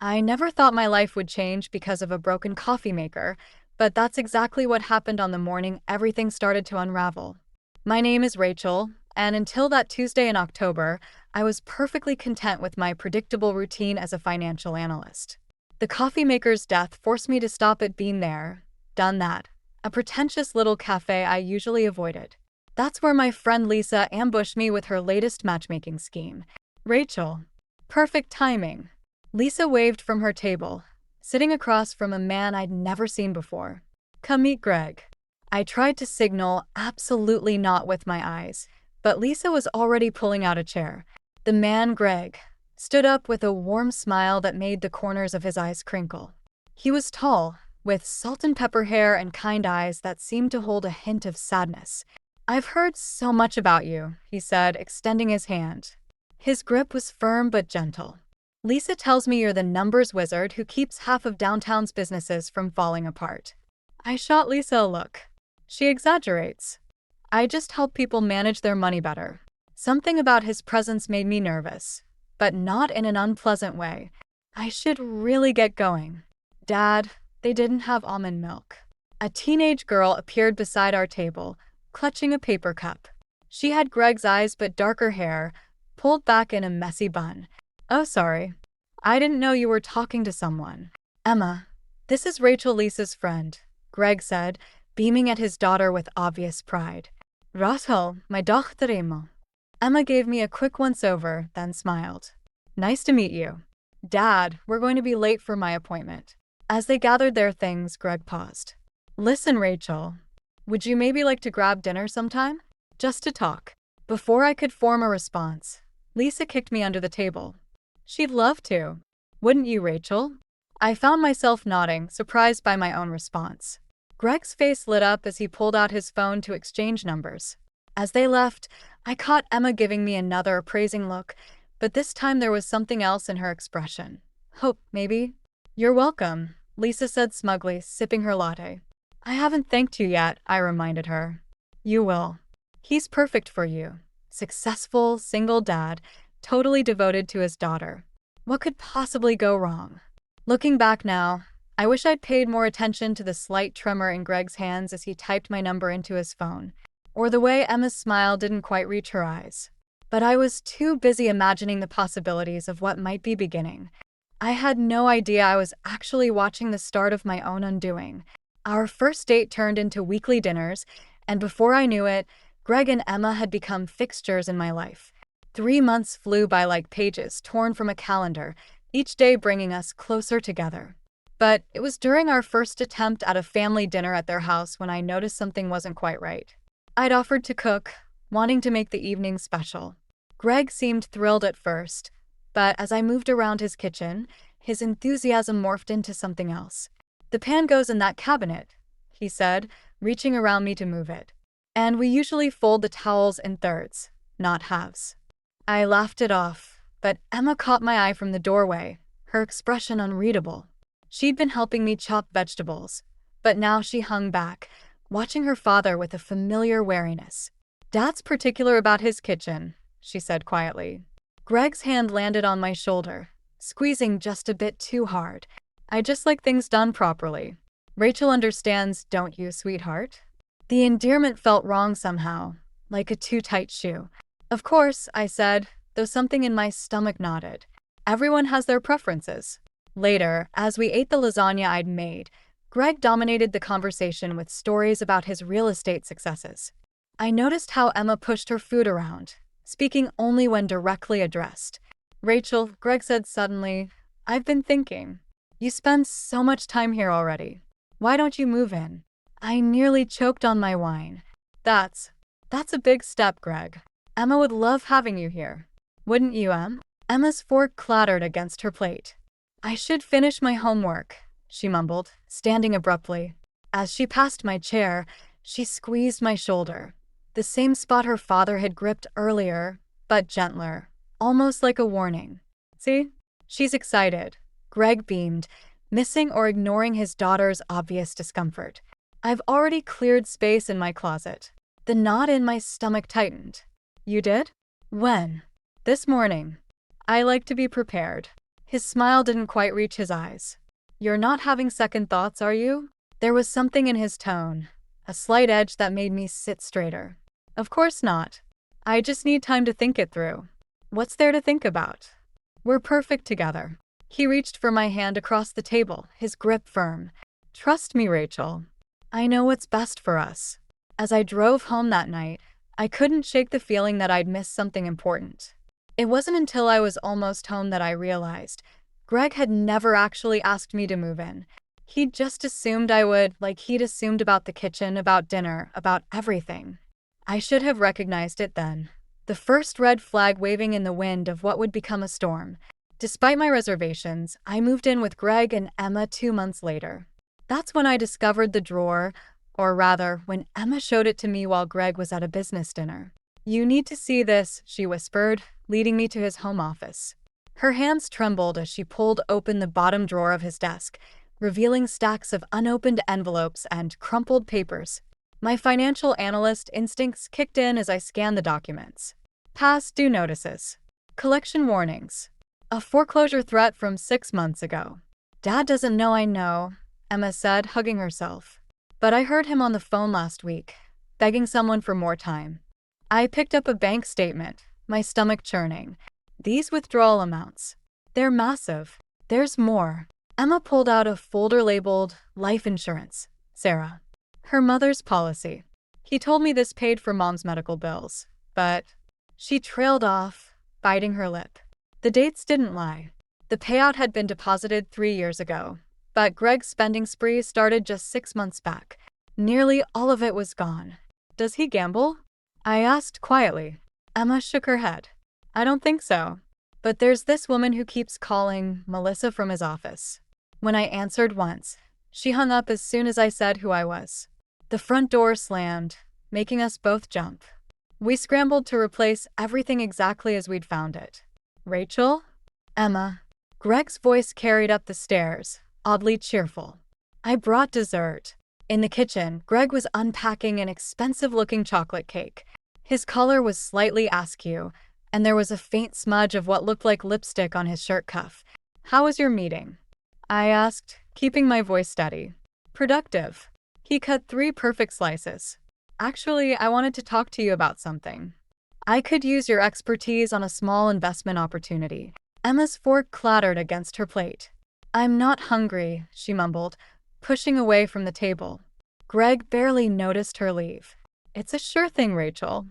I never thought my life would change because of a broken coffee maker, but that's exactly what happened on the morning everything started to unravel. My name is Rachel, and until that Tuesday in October, I was perfectly content with my predictable routine as a financial analyst. The coffee maker's death forced me to stop at being there, done that, a pretentious little cafe I usually avoided. That's where my friend Lisa ambushed me with her latest matchmaking scheme. Rachel. Perfect timing. Lisa waved from her table, sitting across from a man I'd never seen before. Come meet Greg. I tried to signal absolutely not with my eyes, but Lisa was already pulling out a chair. The man, Greg, stood up with a warm smile that made the corners of his eyes crinkle. He was tall, with salt and pepper hair and kind eyes that seemed to hold a hint of sadness. I've heard so much about you, he said, extending his hand. His grip was firm but gentle. Lisa tells me you're the numbers wizard who keeps half of downtown's businesses from falling apart. I shot Lisa a look. She exaggerates. I just help people manage their money better. Something about his presence made me nervous, but not in an unpleasant way. I should really get going. Dad, they didn't have almond milk. A teenage girl appeared beside our table, clutching a paper cup. She had Greg's eyes but darker hair, pulled back in a messy bun. Oh, sorry. I didn't know you were talking to someone. Emma, this is Rachel, Lisa's friend, Greg said, beaming at his daughter with obvious pride. Rachel, my dochter Emma. Emma gave me a quick once-over, then smiled. Nice to meet you. Dad, we're going to be late for my appointment. As they gathered their things, Greg paused. Listen, Rachel. Would you maybe like to grab dinner sometime? Just to talk. Before I could form a response, Lisa kicked me under the table. She'd love to. Wouldn't you, Rachel? I found myself nodding, surprised by my own response. Greg's face lit up as he pulled out his phone to exchange numbers. As they left, I caught Emma giving me another appraising look, but this time there was something else in her expression. Hope, maybe? You're welcome, Lisa said smugly, sipping her latte. I haven't thanked you yet, I reminded her. You will. He's perfect for you. Successful, single dad, totally devoted to his daughter. What could possibly go wrong? Looking back now, I wish I'd paid more attention to the slight tremor in Greg's hands as he typed my number into his phone, or the way Emma's smile didn't quite reach her eyes. But I was too busy imagining the possibilities of what might be beginning. I had no idea I was actually watching the start of my own undoing. Our first date turned into weekly dinners, and before I knew it, Greg and Emma had become fixtures in my life. 3 months flew by like pages torn from a calendar, each day bringing us closer together. But it was during our first attempt at a family dinner at their house when I noticed something wasn't quite right. I'd offered to cook, wanting to make the evening special. Greg seemed thrilled at first, but as I moved around his kitchen, his enthusiasm morphed into something else. The pan goes in that cabinet, he said, reaching around me to move it. And we usually fold the towels in thirds, not halves. I laughed it off, but Emma caught my eye from the doorway, her expression unreadable. She'd been helping me chop vegetables, but now she hung back, watching her father with a familiar wariness. Dad's particular about his kitchen, she said quietly. Greg's hand landed on my shoulder, squeezing just a bit too hard. I just like things done properly. Rachel understands, don't you, sweetheart? The endearment felt wrong somehow, like a too tight shoe. Of course, I said, though something in my stomach nodded. Everyone has their preferences. Later, as we ate the lasagna I'd made, Greg dominated the conversation with stories about his real estate successes. I noticed how Emma pushed her food around, speaking only when directly addressed. Rachel, Greg said suddenly, I've been thinking. You spend so much time here already. Why don't you move in? I nearly choked on my wine. That's a big step, Greg. Emma would love having you here. Wouldn't you, Em? Emma's fork clattered against her plate. I should finish my homework, she mumbled, standing abruptly. As she passed my chair, she squeezed my shoulder, the same spot her father had gripped earlier, but gentler, almost like a warning. See? She's excited. Greg beamed, missing or ignoring his daughter's obvious discomfort. I've already cleared space in my closet. The knot in my stomach tightened. You did? When? This morning. I like to be prepared. His smile didn't quite reach his eyes. "You're not having second thoughts, are you?" There was something in his tone, a slight edge that made me sit straighter. "Of course not. I just need time to think it through." "What's there to think about? We're perfect together." He reached for my hand across the table, his grip firm. "Trust me, Rachel. I know what's best for us." As I drove home that night, I couldn't shake the feeling that I'd missed something important. It wasn't until I was almost home that I realized Greg had never actually asked me to move in. He'd just assumed I would, like he'd assumed about the kitchen, about dinner, about everything. I should have recognized it then. The first red flag waving in the wind of what would become a storm. Despite my reservations, I moved in with Greg and Emma 2 months later. That's when I discovered the drawer, or rather, when Emma showed it to me while Greg was at a business dinner. "You need to see this," she whispered, leading me to his home office. Her hands trembled as she pulled open the bottom drawer of his desk, revealing stacks of unopened envelopes and crumpled papers. My financial analyst instincts kicked in as I scanned the documents. Past due notices. Collection warnings. A foreclosure threat from 6 months ago. "Dad doesn't know I know," Emma said, hugging herself. "But I heard him on the phone last week, begging someone for more time." I picked up a bank statement, my stomach churning. "These withdrawal amounts. They're massive. There's more." Emma pulled out a folder labeled "Life Insurance, Sarah." Her mother's policy. "He told me this paid for Mom's medical bills, but..." She trailed off, biting her lip. The dates didn't lie. The payout had been deposited 3 years ago, but Greg's spending spree started just 6 months back. Nearly all of it was gone. "Does he gamble?" I asked quietly. Emma shook her head. "I don't think so. But there's this woman who keeps calling, Melissa from his office." When I answered once, she hung up as soon as I said who I was. The front door slammed, making us both jump. We scrambled to replace everything exactly as we'd found it. "Rachel?" "Emma." Greg's voice carried up the stairs, oddly cheerful. "I brought dessert." In the kitchen, Greg was unpacking an expensive-looking chocolate cake. His color was slightly askew, and there was a faint smudge of what looked like lipstick on his shirt cuff. "How was your meeting?" I asked, keeping my voice steady. "Productive." He cut 3 perfect slices. "Actually, I wanted to talk to you about something. I could use your expertise on a small investment opportunity." Emma's fork clattered against her plate. "I'm not hungry," she mumbled, pushing away from the table. Greg barely noticed her leave. "It's a sure thing, Rachel.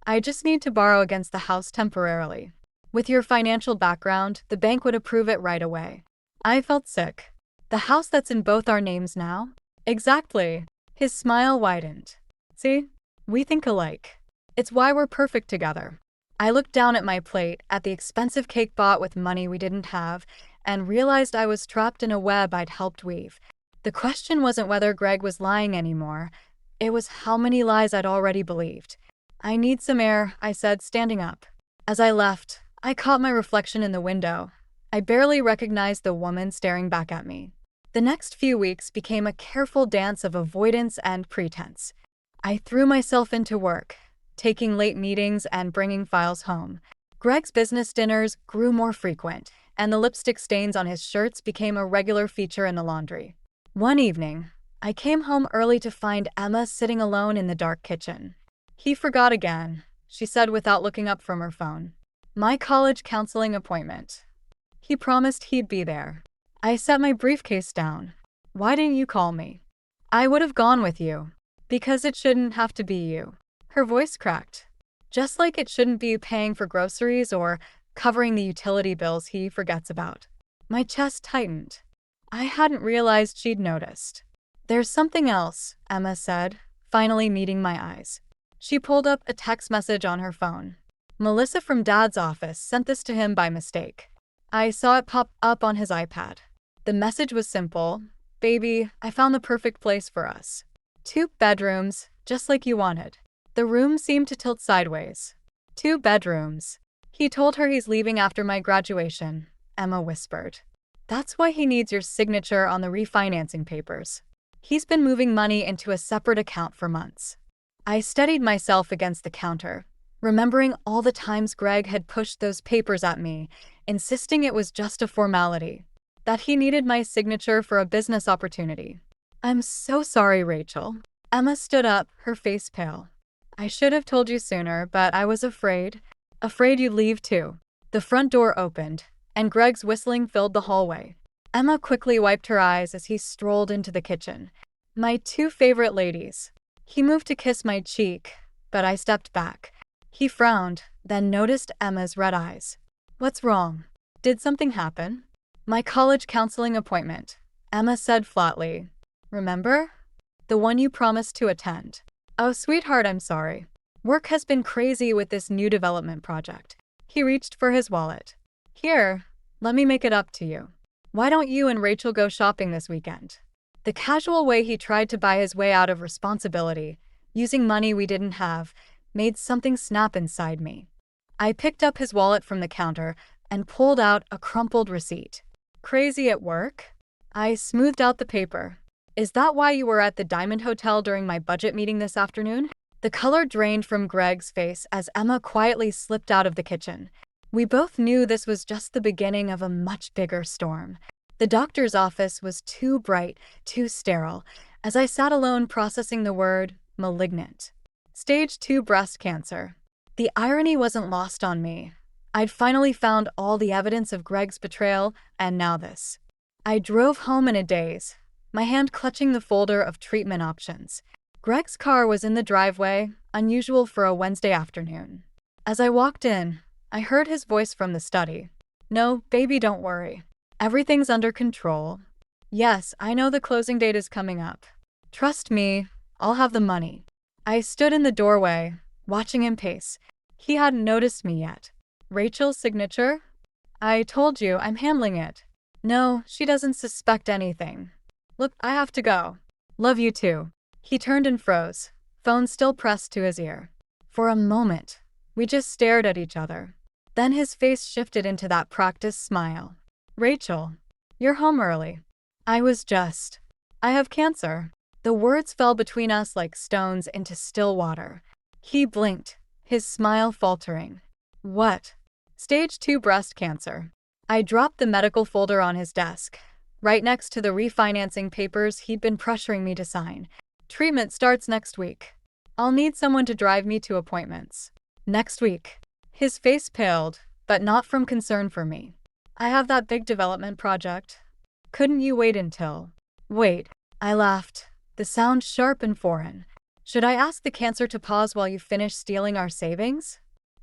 I just need to borrow against the house temporarily. With your financial background, the bank would approve it right away." I felt sick. "The house that's in both our names now?" "Exactly." His smile widened. "See? We think alike. It's why we're perfect together." I looked down at my plate, at the expensive cake bought with money we didn't have, and realized I was trapped in a web I'd helped weave. The question wasn't whether Greg was lying anymore. It was how many lies I'd already believed. "I need some air," I said, standing up. As I left, I caught my reflection in the window. I barely recognized the woman staring back at me. The next few weeks became a careful dance of avoidance and pretense. I threw myself into work, taking late meetings and bringing files home. Greg's business dinners grew more frequent, and the lipstick stains on his shirts became a regular feature in the laundry. One evening, I came home early to find Emma sitting alone in the dark kitchen. "He forgot again," she said without looking up from her phone. "My college counseling appointment. He promised he'd be there." I set my briefcase down. "Why didn't you call me?" "I would have gone with you." "Because it shouldn't have to be you." Her voice cracked. "Just like it shouldn't be paying for groceries or covering the utility bills he forgets about." My chest tightened. I hadn't realized she'd noticed. "There's something else," Emma said, finally meeting my eyes. She pulled up a text message on her phone. "Melissa from Dad's office sent this to him by mistake." I saw it pop up on his iPad. The message was simple. "Baby, I found the perfect place for us. 2 bedrooms, just like you wanted." The room seemed to tilt sideways. 2 bedrooms. "He told her he's leaving after my graduation," Emma whispered. "That's why he needs your signature on the refinancing papers. He's been moving money into a separate account for months." I steadied myself against the counter, remembering all the times Greg had pushed those papers at me, insisting it was just a formality, that he needed my signature for a business opportunity. I'm so sorry, Rachel. Emma stood up, her face pale. I should have told you sooner, but I was afraid. Afraid you'd leave too. The front door opened, and Greg's whistling filled the hallway. Emma quickly wiped her eyes as he strolled into the kitchen. My two favorite ladies. He moved to kiss my cheek, but I stepped back. He frowned, then noticed Emma's red eyes. What's wrong? Did something happen? My college counseling appointment, Emma said flatly. Remember? The one you promised to attend. Oh, sweetheart, I'm sorry. Work has been crazy with this new development project. He reached for his wallet. Here, let me make it up to you. Why don't you and Rachel go shopping this weekend? The casual way he tried to buy his way out of responsibility, using money we didn't have, made something snap inside me. I picked up his wallet from the counter and pulled out a crumpled receipt. Crazy at work? I smoothed out the paper. Is that why you were at the Diamond Hotel during my budget meeting this afternoon? The color drained from Greg's face as Emma quietly slipped out of the kitchen. We both knew this was just the beginning of a much bigger storm. The doctor's office was too bright, too sterile, as I sat alone processing the word malignant. Stage 2 breast cancer. The irony wasn't lost on me. I'd finally found all the evidence of Greg's betrayal, and now this. I drove home in a daze, my hand clutching the folder of treatment options. Greg's car was in the driveway, unusual for a Wednesday afternoon. As I walked in, I heard his voice from the study. No, baby, don't worry. Everything's under control. Yes, I know the closing date is coming up. Trust me, I'll have the money. I stood in the doorway, watching him pace. He hadn't noticed me yet. Rachel's signature? I told you, I'm handling it. No, she doesn't suspect anything. Look, I have to go. Love you too. He turned and froze, phone still pressed to his ear. For a moment, we just stared at each other. Then his face shifted into that practiced smile. Rachel, you're home early. I have cancer. The words fell between us like stones into still water. He blinked, his smile faltering. What? Stage 2 breast cancer. I dropped the medical folder on his desk, right next to the refinancing papers he'd been pressuring me to sign. Treatment starts next week. I'll need someone to drive me to appointments. Next week. His face paled, but not from concern for me. I have that big development project. Couldn't you wait until? Wait. I laughed, the sound sharp and foreign. Should I ask the cancer to pause while you finish stealing our savings?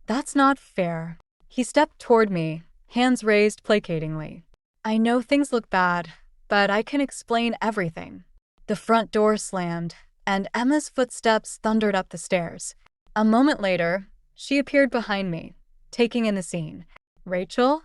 That's not fair. He stepped toward me, hands raised placatingly. I know things look bad, but I can explain everything. The front door slammed, and Emma's footsteps thundered up the stairs. A moment later, she appeared behind me, taking in the scene. Rachel?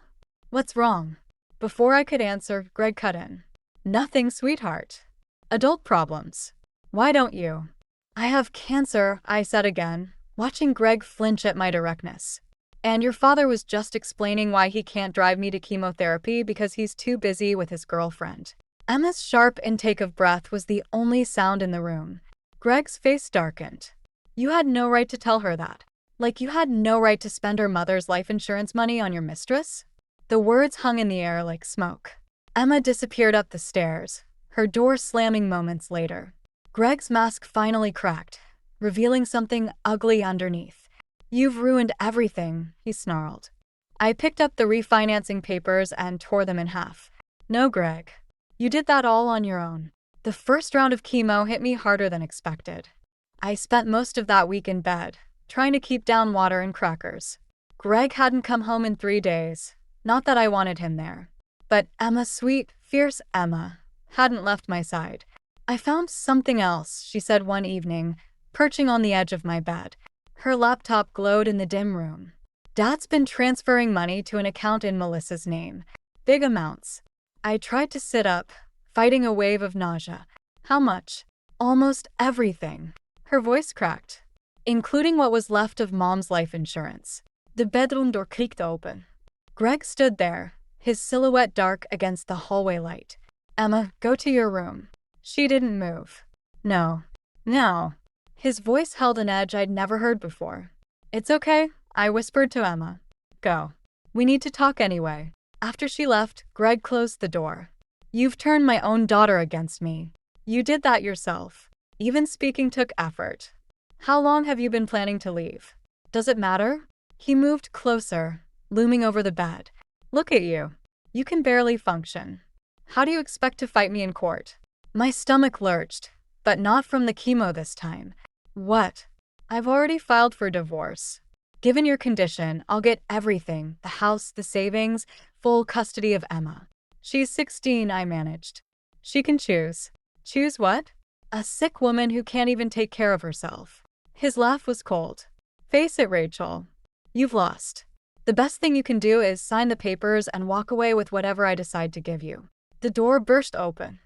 What's wrong? Before I could answer, Greg cut in. Nothing, sweetheart. Adult problems. Why don't you? I have cancer, I said again, watching Greg flinch at my directness. And your father was just explaining why he can't drive me to chemotherapy because he's too busy with his girlfriend. Emma's sharp intake of breath was the only sound in the room. Greg's face darkened. You had no right to tell her that. Like you had no right to spend her mother's life insurance money on your mistress? The words hung in the air like smoke. Emma disappeared up the stairs, her door slamming moments later. Greg's mask finally cracked, revealing something ugly underneath. You've ruined everything, he snarled. I picked up the refinancing papers and tore them in half. No, Greg. You did that all on your own. The first round of chemo hit me harder than expected. I spent most of that week in bed, trying to keep down water and crackers. Greg hadn't come home in 3 days. Not that I wanted him there. But Emma, sweet, fierce Emma, hadn't left my side. I found something else, she said one evening, perching on the edge of my bed. Her laptop glowed in the dim room. Dad's been transferring money to an account in Melissa's name. Big amounts. I tried to sit up, fighting a wave of nausea. How much? Almost everything. Her voice cracked, including what was left of Mom's life insurance. The bedroom door creaked open. Greg stood there, his silhouette dark against the hallway light. Emma, go to your room. She didn't move. No. His voice held an edge I'd never heard before. It's okay, I whispered to Emma. Go. We need to talk anyway. After she left, Greg closed the door. You've turned my own daughter against me. You did that yourself. Even speaking took effort. How long have you been planning to leave? Does it matter? He moved closer, looming over the bed. Look at you. You can barely function. How do you expect to fight me in court? My stomach lurched, but not from the chemo this time. What? I've already filed for divorce. Given your condition, I'll get everything, the house, the savings, full custody of Emma. She's 16, I managed. She can choose. Choose what? A sick woman who can't even take care of herself. His laugh was cold. Face it, Rachel. You've lost. The best thing you can do is sign the papers and walk away with whatever I decide to give you. The door burst open.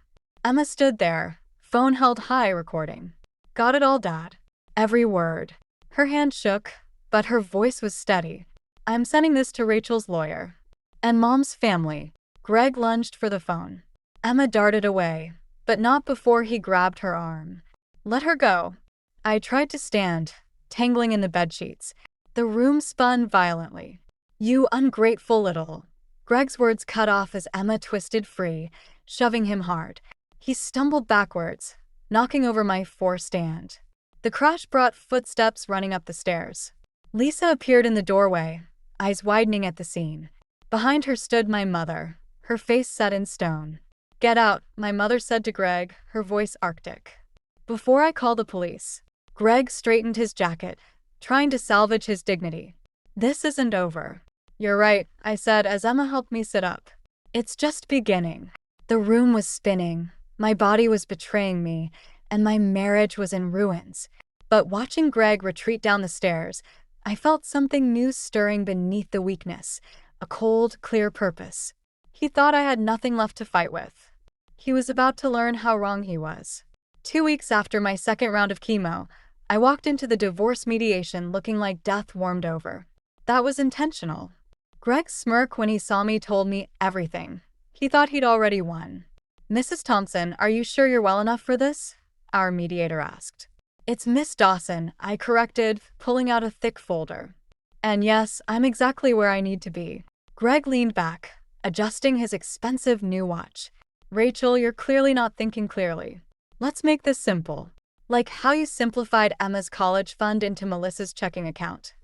Emma stood there, phone held high, recording. Got it all, Dad. Every word. Her hand shook, but her voice was steady. I'm sending this to Rachel's lawyer. And Mom's family. Greg lunged for the phone. Emma darted away, but not before he grabbed her arm. Let her go. I tried to stand, tangling in the bedsheets. The room spun violently. You ungrateful little. Greg's words cut off as Emma twisted free, shoving him hard. He stumbled backwards, knocking over my stand. The crash brought footsteps running up the stairs. Lisa appeared in the doorway, eyes widening at the scene. Behind her stood my mother, her face set in stone. Get out, my mother said to Greg, her voice arctic. Before I call the police. Greg straightened his jacket, trying to salvage his dignity. This isn't over. You're right, I said as Emma helped me sit up. It's just beginning. The room was spinning, my body was betraying me, and my marriage was in ruins. But watching Greg retreat down the stairs, I felt something new stirring beneath the weakness, a cold, clear purpose. He thought I had nothing left to fight with. He was about to learn how wrong he was. 2 weeks after my second round of chemo, I walked into the divorce mediation looking like death warmed over. That was intentional. Greg's smirk when he saw me told me everything. He thought he'd already won. Mrs. Thompson, are you sure you're well enough for this? Our mediator asked. It's Miss Dawson, I corrected, pulling out a thick folder. And yes, I'm exactly where I need to be. Greg leaned back, adjusting his expensive new watch. Rachel, you're clearly not thinking clearly. Let's make this simple. Like how you simplified Emma's college fund into Melissa's checking account.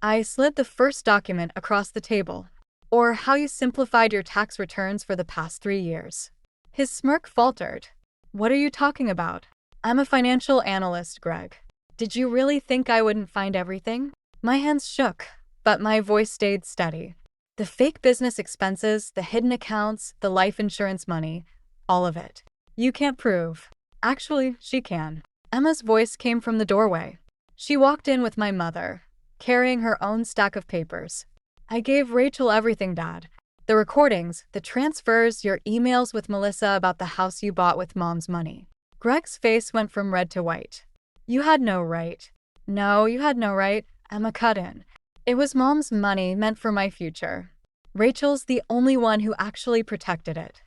I slid the first document across the table. Or how you simplified your tax returns for the past 3 years. His smirk faltered. What are you talking about? I'm a financial analyst, Greg. Did you really think I wouldn't find everything? My hands shook, but my voice stayed steady. The fake business expenses, the hidden accounts, the life insurance money, all of it. You can't prove. Actually, she can. Emma's voice came from the doorway. She walked in with my mother, carrying her own stack of papers. I gave Rachel everything, Dad. The recordings, the transfers, your emails with Melissa about the house you bought with Mom's money. Greg's face went from red to white. You had no right. No, you had no right, Emma cut in. It was Mom's money meant for my future. Rachel's the only one who actually protected it.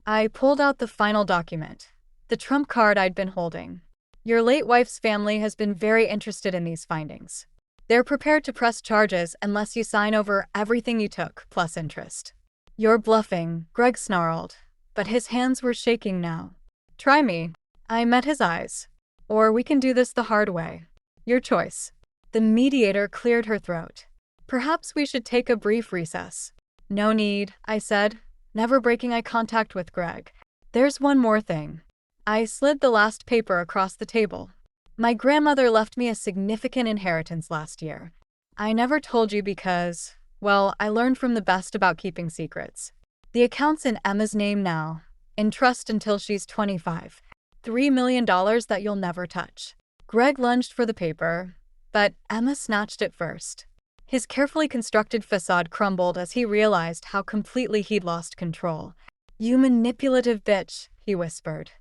I pulled out the final document, the trump card I'd been holding. Your late wife's family has been very interested in these findings. They're prepared to press charges unless you sign over everything you took, plus interest. You're bluffing, Greg snarled, but his hands were shaking now. Try me. I met his eyes. Or we can do this the hard way. Your choice. The mediator cleared her throat. Perhaps we should take a brief recess. No need, I said, never breaking eye contact with Greg. There's one more thing. I slid the last paper across the table. My grandmother left me a significant inheritance last year. I never told you because, well, I learned from the best about keeping secrets. The account's in Emma's name now, in trust until she's 25. $3 million that you'll never touch. Greg lunged for the paper, but Emma snatched it first. His carefully constructed facade crumbled as he realized how completely he'd lost control. You manipulative bitch, he whispered.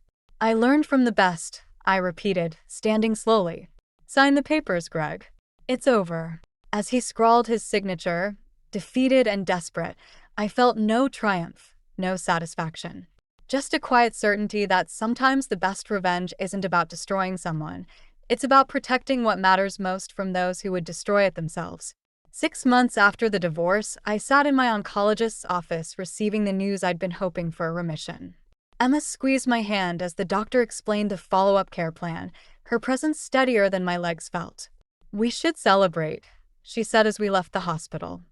I learned from the best, I repeated, standing slowly. Sign the papers, Greg. It's over. As he scrawled his signature, defeated and desperate, I felt no triumph, no satisfaction. Just a quiet certainty that sometimes the best revenge isn't about destroying someone. It's about protecting what matters most from those who would destroy it themselves. 6 months after the divorce, I sat in my oncologist's office receiving the news I'd been hoping for a remission. Emma squeezed my hand as the doctor explained the follow-up care plan, her presence steadier than my legs felt. "We should celebrate," she said as we left the hospital.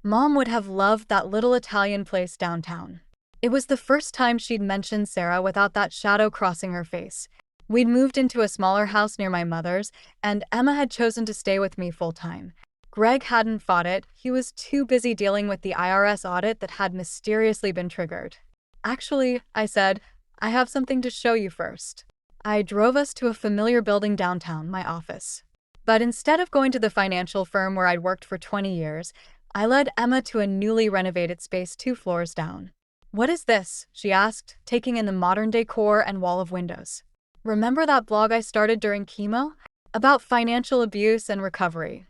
Mom would have loved that little Italian place downtown. It was the first time she'd mentioned Sarah without that shadow crossing her face. We'd moved into a smaller house near my mother's, and Emma had chosen to stay with me full-time. Greg hadn't fought it. He was too busy dealing with the IRS audit that had mysteriously been triggered. "Actually," I said, "I have something to show you first." I drove us to a familiar building downtown, my office. But instead of going to the financial firm where I'd worked for 20 years, I led Emma to a newly renovated space 2 floors down. "What is this?" she asked, taking in the modern decor and wall of windows. "Remember that blog I started during chemo? About financial abuse and recovery."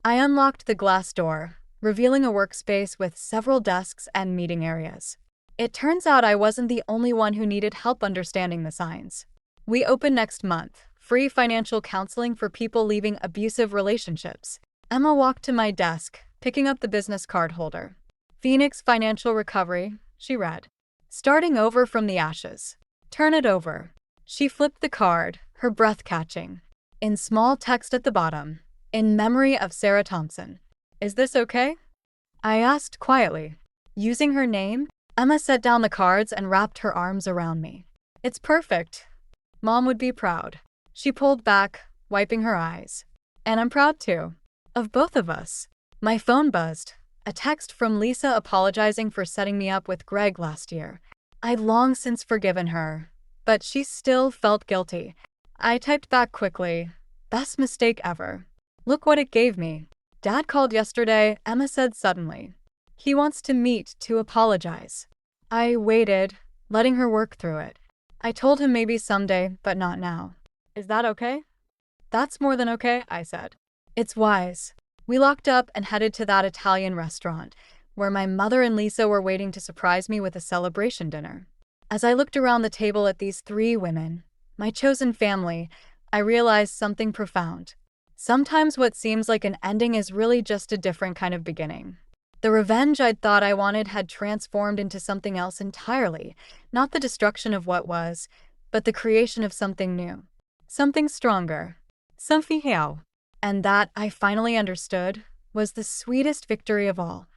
I unlocked the glass door, revealing a workspace with several desks and meeting areas. It turns out I wasn't the only one who needed help understanding the signs. "We open next month. Free financial counseling for people leaving abusive relationships." Emma walked to my desk, picking up the business card holder. "Phoenix Financial Recovery," she read. "Starting over from the ashes. Turn it over." She flipped the card, her breath catching. In small text at the bottom, "In memory of Sarah Thompson." "Is this okay?" I asked quietly. Using her name, Emma set down the cards and wrapped her arms around me. "It's perfect. Mom would be proud." She pulled back, wiping her eyes. "And I'm proud too. Of both of us." My phone buzzed. A text from Lisa apologizing for setting me up with Greg last year. I'd long since forgiven her, but she still felt guilty. I typed back quickly, "Best mistake ever. Look what it gave me." "Dad called yesterday," Emma said suddenly. "He wants to meet to apologize." I waited, letting her work through it. "I told him maybe someday, but not now." "Is that okay?" "That's more than okay," I said. "It's wise." We locked up and headed to that Italian restaurant, where my mother and Lisa were waiting to surprise me with a celebration dinner. As I looked around the table at these 3 women, my chosen family, I realized something profound. Sometimes what seems like an ending is really just a different kind of beginning. The revenge I'd thought I wanted had transformed into something else entirely, not the destruction of what was, but the creation of something new. Something stronger. Something real. And that, I finally understood, was the sweetest victory of all.